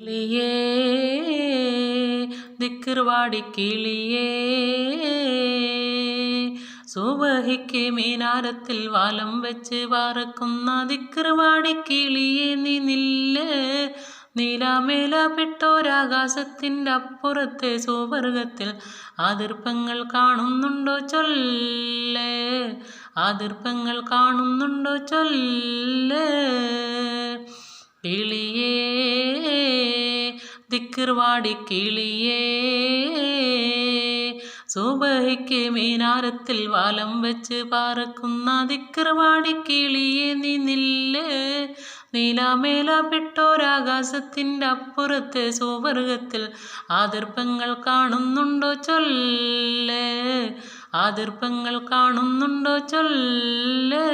കിളിയേ ദിക്ർവാടി കിളിയേ സുബഹിക്ക് മീനാരത്തിൽ വാലം വെച്ച് വാറക്കുന്ന ദിക്ർവാടി കിളിയേ നീ നില്ല് നീലാമേല പെട്ടോരാകാശത്തിൻ്റെ അപ്പുറത്തെ സുവർഗത്തിൽ ആതിർപ്പങ്ങൾ കാണുന്നുണ്ടോ ചൊല്ല് ആതിർപ്പങ്ങൾ കാണുന്നുണ്ടോ ചൊല്ല് കിളിയേ ദിക്ർവാടി കിളിയേ സുബഹിക്ക് മീനാരത്തിൽ വാലം വെച്ച് പാറക്കുന്ന ദിക്ർവാടി കിളിയേ നീ നില്ല് നീലാമേല പെട്ടോരാകാശത്തിൻ്റെ അപ്പുറത്തെ സുവർഗത്തിൽ ആതിർപ്പങ്ങൾ കാണുന്നുണ്ടോ ചൊല്ല് ആതിർപ്പങ്ങൾ കാണുന്നുണ്ടോ ചൊല്ല്